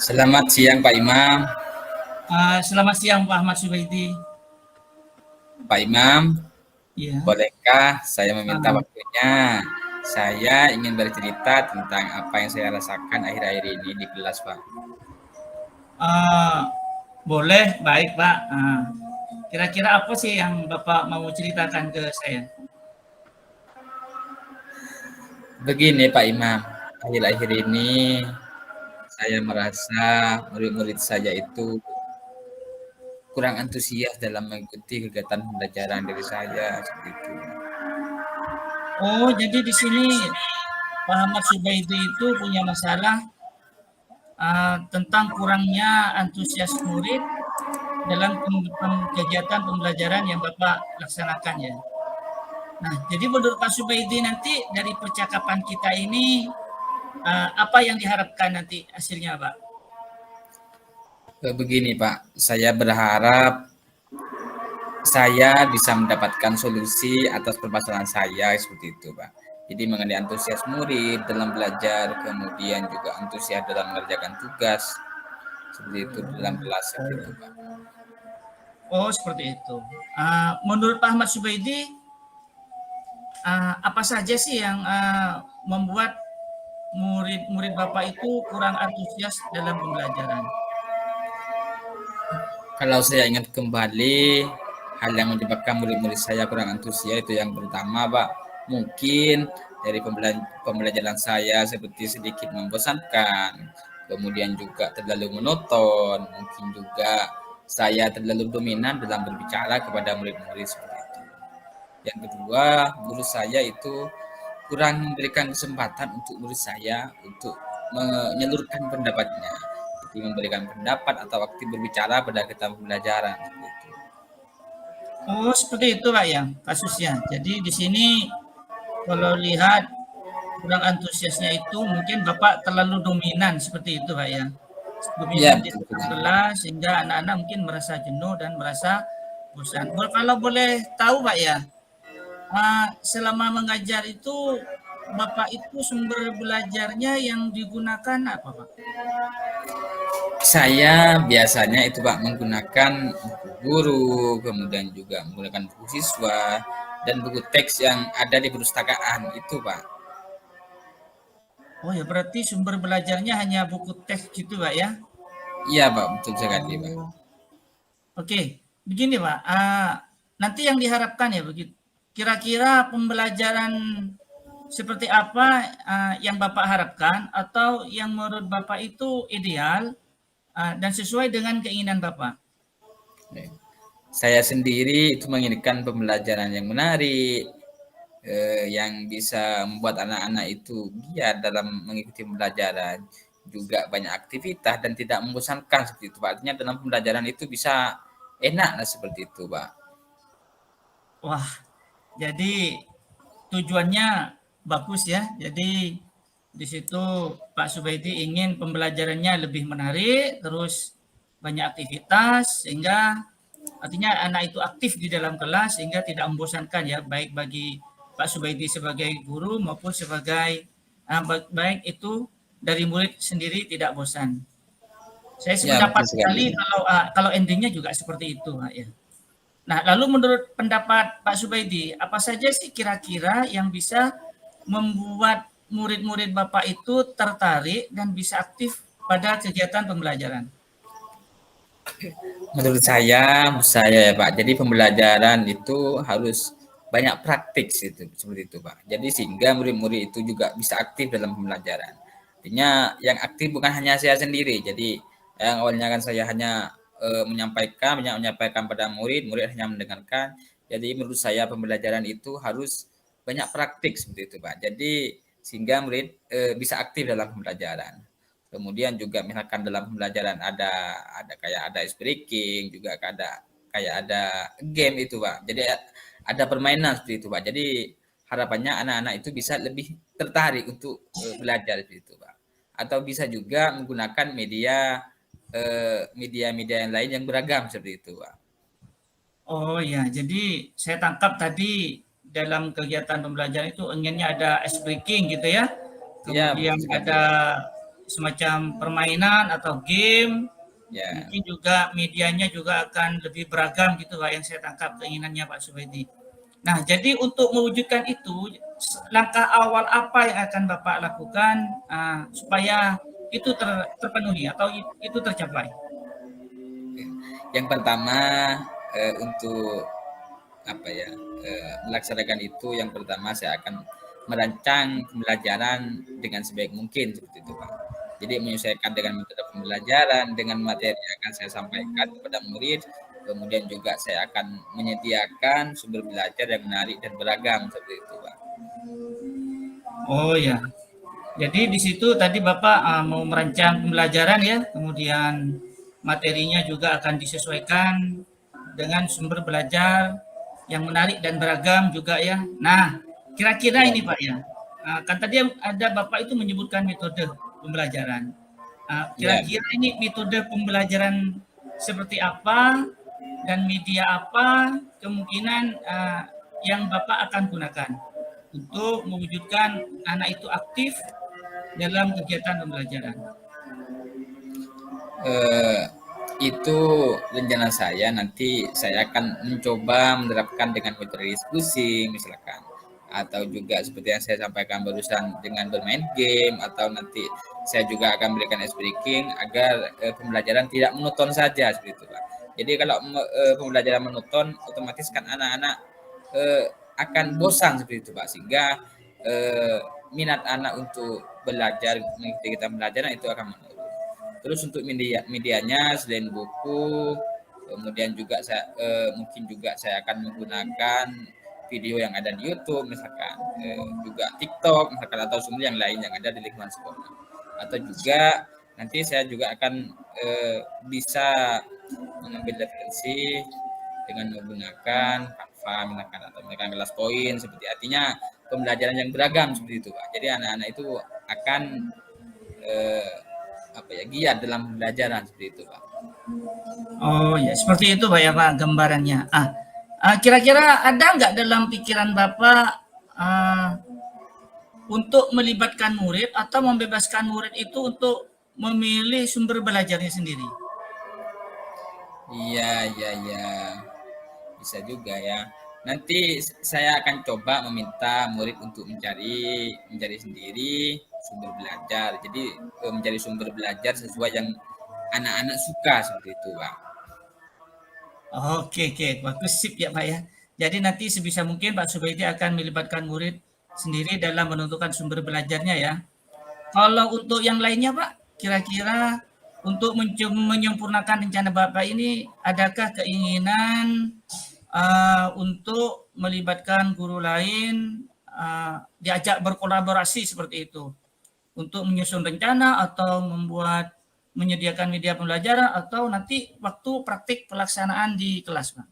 Selamat siang Pak Imam. Selamat siang Pak Ahmad Subaidi. Pak Imam, Ya. bolehkah saya meminta Uh, waktunya? Saya ingin bercerita tentang apa yang saya rasakan akhir-akhir ini di kelas, Pak. Boleh, baik Pak. Kira-kira apa sih yang Bapak mau ceritakan ke saya? Begini Pak Imam, akhir-akhir ini saya merasa murid-murid saya itu kurang antusias dalam mengikuti kegiatan pembelajaran dari saya seperti itu. Oh, jadi di sini Pak Ahmad Subaidi itu punya masalah tentang kurangnya antusias murid dalam kegiatan pembelajaran yang Bapak laksanakan ya. Nah, jadi menurut Pak Subaidi nanti dari percakapan kita ini apa yang diharapkan nanti hasilnya, Pak? Begini Pak, saya berharap saya bisa mendapatkan solusi atas permasalahan saya seperti itu, Pak. Jadi mengenai antusias murid dalam belajar, kemudian juga antusias dalam mengerjakan tugas, seperti itu dalam kelas seperti itu, Pak. Oh, seperti itu. Menurut Pak Ahmad Subaidi, apa saja sih yang membuat murid-murid Bapak itu kurang antusias dalam pembelajaran? Kalau saya ingat kembali, hal yang menyebabkan murid-murid saya kurang antusias itu yang pertama, Pak, mungkin dari pembelajaran saya seperti sedikit membosankan, kemudian juga terlalu monoton, mungkin juga saya terlalu dominan dalam berbicara kepada murid-murid seperti itu. Yang kedua, guru saya itu kurang memberikan kesempatan untuk murid saya untuk menyalurkan pendapatnya. Jadi memberikan pendapat atau waktu berbicara pada kita pembelajaran seperti itu. Oh, seperti itu Pak ya kasusnya. Jadi di sini kalau lihat kurang antusiasnya itu mungkin Bapak terlalu dominan seperti itu Pak ya. Iya, Dominan di betul dalam sekali. kelas sehingga anak-anak mungkin merasa jenuh dan merasa bosan. Kalau boleh tahu Pak ya, selama mengajar itu Bapak itu sumber belajarnya yang digunakan apa Pak? Saya biasanya itu Pak menggunakan buku guru, kemudian juga menggunakan buku siswa dan buku teks yang ada di perpustakaan itu Pak. Oh ya berarti sumber belajarnya hanya buku teks gitu Pak ya? Iya Pak, betul sekali Pak. Oh. Oke, begini Pak. Nanti yang diharapkan ya begitu. Kira-kira pembelajaran seperti apa yang Bapak harapkan atau yang menurut Bapak itu ideal dan sesuai dengan keinginan Bapak? Saya sendiri itu menginginkan pembelajaran yang menarik, yang bisa membuat anak-anak itu giat dalam mengikuti pembelajaran, juga banyak aktivitas dan tidak membosankan seperti itu Pak. Artinya dalam pembelajaran itu bisa enak lah seperti itu Pak. Wah, jadi tujuannya bagus ya. Jadi di situ Pak Subaidi ingin pembelajarannya lebih menarik, terus banyak aktivitas sehingga artinya anak itu aktif di dalam kelas sehingga tidak membosankan ya, baik bagi Pak Subaidi sebagai guru maupun sebagai baik itu dari murid sendiri tidak bosan. Saya Ya sependapat betul sekali. sekali kalau endingnya juga seperti itu, Pak ya. Nah, lalu menurut pendapat Pak Subaidi, apa saja sih kira-kira yang bisa membuat murid-murid Bapak itu tertarik dan bisa aktif pada kegiatan pembelajaran? Menurut saya ya Pak, jadi pembelajaran itu harus banyak praktik itu seperti itu Pak. Jadi sehingga murid-murid itu juga bisa aktif dalam pembelajaran. Artinya yang aktif bukan hanya saya sendiri. Jadi yang awalnya kan saya hanya menyampaikan pada murid, murid hanya mendengarkan. Jadi menurut saya pembelajaran itu harus banyak praktik seperti itu Pak. Jadi sehingga murid bisa aktif dalam pembelajaran. Kemudian juga misalkan dalam pembelajaran ada kayak ada ice breaking, juga kayak ada game itu, Pak. Jadi ada permainan seperti itu, Pak. Jadi harapannya anak-anak itu bisa lebih tertarik untuk belajar seperti itu, Pak. Atau bisa juga menggunakan media-media yang lain yang beragam seperti itu, Pak. Oh ya, jadi saya tangkap tadi dalam kegiatan pembelajaran itu inginnya ada ice breaking gitu ya. Iya, Kemudian betul sekali, ada Pak. semacam permainan atau game. Ya. Mungkin juga medianya juga akan lebih beragam gitu Pak yang saya tangkap keinginannya Pak Subaidi. Nah, jadi untuk mewujudkan itu, langkah awal apa yang akan Bapak lakukan supaya itu terpenuhi atau itu tercapai? Yang pertama untuk apa ya melaksanakan itu, yang pertama saya akan merancang pembelajaran dengan sebaik mungkin seperti itu Pak. Jadi menyesuaikan dengan metode pembelajaran, dengan materi yang akan saya sampaikan kepada murid, kemudian juga saya akan menyediakan sumber belajar yang menarik dan beragam seperti itu Pak. Oh ya, jadi di situ tadi Bapak mau merancang pembelajaran ya, kemudian materinya juga akan disesuaikan dengan sumber belajar yang menarik dan beragam juga ya. Nah, kira-kira Ya, ini Pak ya, kan tadi ada Bapak itu menyebutkan metode pembelajaran. ya. Kira-kira ini metode pembelajaran seperti apa dan media apa kemungkinan yang Bapak akan gunakan untuk mewujudkan anak itu aktif dalam kegiatan pembelajaran. Eh, itu rencana saya, nanti saya akan mencoba menerapkan dengan metode diskusi misalkan, atau juga seperti yang saya sampaikan barusan dengan bermain game, atau nanti saya juga akan berikan ice breaking agar pembelajaran tidak monoton saja seperti itu Pak. Jadi kalau pembelajaran monoton, otomatis kan anak-anak eh, akan bosan seperti itu Pak, sehingga minat anak untuk belajar mengikuti kita pembelajaran itu akan menurun. Terus untuk medianya selain buku, kemudian juga saya mungkin juga saya akan menggunakan video yang ada di YouTube misalkan, juga TikTok misalkan, atau sumber yang lain yang ada di lingkungan sekolah. Atau juga nanti saya juga akan bisa mengambil referensi dengan menggunakan Canva misalkan, atau menggunakan kelas poin, seperti artinya pembelajaran yang beragam seperti itu Pak. Jadi anak-anak itu akan eh, apa ya, giat dalam pembelajaran seperti itu Pak. Oh ya, seperti itu Pak ya Pak gambarannya. Kira-kira ada nggak dalam pikiran Bapak ah, untuk melibatkan murid atau membebaskan murid itu untuk memilih sumber belajarnya sendiri? Iya, iya, iya. Bisa juga ya. Nanti saya akan coba meminta murid untuk mencari sendiri sumber belajar. Jadi mencari sumber belajar sesuai yang anak-anak suka seperti itu, Pak. Oke, oke, bagus sip ya Pak ya. Jadi nanti sebisa mungkin Pak Subaidi akan melibatkan murid sendiri dalam menentukan sumber belajarnya ya. Kalau untuk yang lainnya Pak, kira-kira untuk menyempurnakan rencana Bapak ini, adakah keinginan untuk melibatkan guru lain, diajak berkolaborasi seperti itu, untuk menyusun rencana atau menyediakan media pembelajaran atau nanti waktu praktik pelaksanaan di kelas, Pak?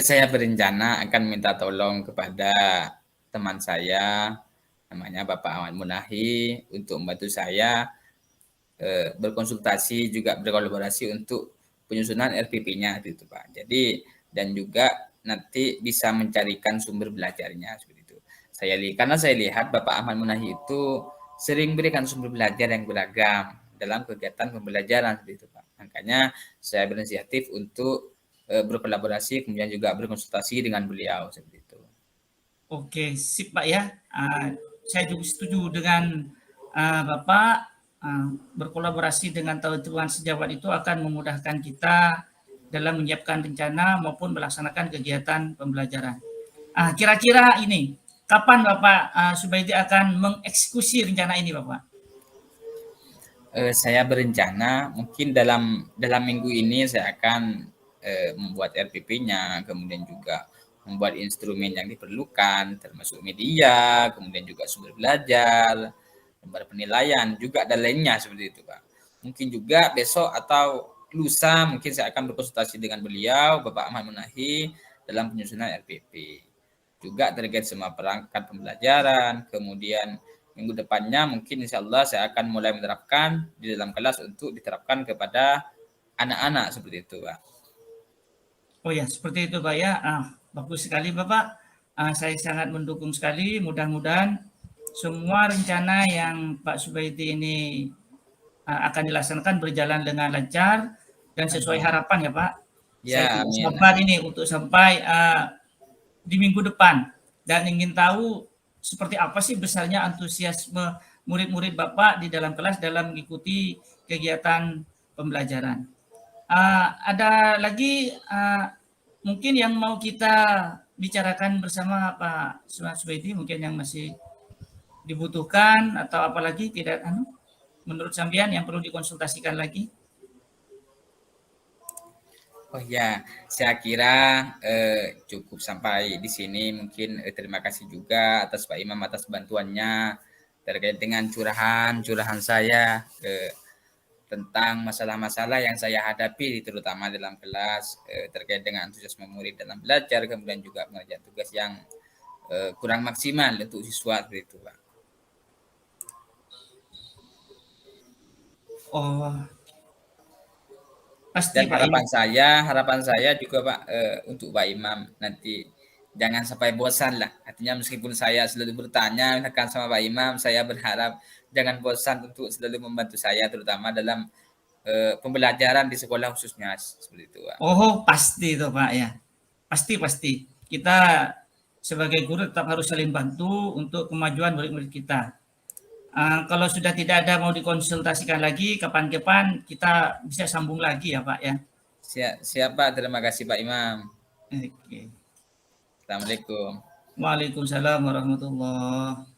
Saya berencana akan minta tolong kepada teman saya, namanya Bapak Ahmad Munahi, untuk membantu saya berkonsultasi juga berkolaborasi untuk penyusunan RPP-nya gitu Pak. Jadi dan juga nanti bisa mencarikan sumber belajarnya seperti itu. Karena saya lihat Bapak Ahmad Munahi itu sering berikan sumber belajar yang beragam dalam kegiatan pembelajaran seperti itu Pak. Makanya saya berinisiatif untuk berkolaborasi, kemudian juga berkonsultasi dengan beliau seperti itu. Oke, sip Pak ya. Saya juga setuju dengan Bapak. Berkolaborasi dengan teman-teman sejawat itu akan memudahkan kita dalam menyiapkan rencana maupun melaksanakan kegiatan pembelajaran. Kira-kira ini, kapan Bapak Subaidi akan mengeksekusi rencana ini Bapak? Saya berencana mungkin dalam minggu ini saya akan membuat RPP-nya, kemudian juga membuat instrumen yang diperlukan, termasuk media, kemudian juga sumber belajar, lembar penilaian, juga dan lainnya seperti itu, Pak. Mungkin juga besok atau lusa mungkin saya akan berkonsultasi dengan beliau, Bapak Ahmad Munahi, dalam penyusunan RPP. Juga terkait semua perangkat pembelajaran, kemudian minggu depannya mungkin insya Allah saya akan mulai menerapkan di dalam kelas untuk diterapkan kepada anak-anak seperti itu Pak. Oh ya, seperti itu Pak ya. Bagus sekali Bapak. Saya sangat mendukung sekali. Mudah-mudahan semua rencana yang Pak Subaidi ini akan dilaksanakan berjalan dengan lancar dan sesuai harapan ya Pak. Saya Ya, tidak amin. sabar ini untuk sampai di minggu depan dan ingin tahu seperti apa sih besarnya antusiasme murid-murid Bapak di dalam kelas dalam mengikuti kegiatan pembelajaran. Ada lagi mungkin yang mau kita bicarakan bersama Pak Subaidi, mungkin yang masih dibutuhkan atau apalagi tidak menurut sampean yang perlu dikonsultasikan lagi? Oh ya, saya kira cukup sampai di sini. Mungkin terima kasih juga atas Pak Imam atas bantuannya terkait dengan curahan saya tentang masalah-masalah yang saya hadapi terutama dalam kelas terkait dengan antusiasme murid dalam belajar, kemudian juga mengerjakan tugas yang kurang maksimal untuk siswa seperti itu, Pak. Oh, pasti Dan Pak Imam. harapan saya juga Pak untuk Pak Imam nanti jangan sampai bosan lah. Artinya meskipun saya selalu bertanya akan sama Pak Imam, saya berharap jangan bosan untuk selalu membantu saya terutama dalam pembelajaran di sekolah khususnya seperti itu Pak. Oh, pasti itu Pak ya. Pasti. Kita sebagai guru tetap harus saling bantu untuk kemajuan murid-murid kita. Kalau sudah tidak ada mau dikonsultasikan lagi, kapan-kapan kita bisa sambung lagi ya Pak ya. Siapa? Terima kasih Pak Imam. Oke. Assalamualaikum. Waalaikumsalam warahmatullahi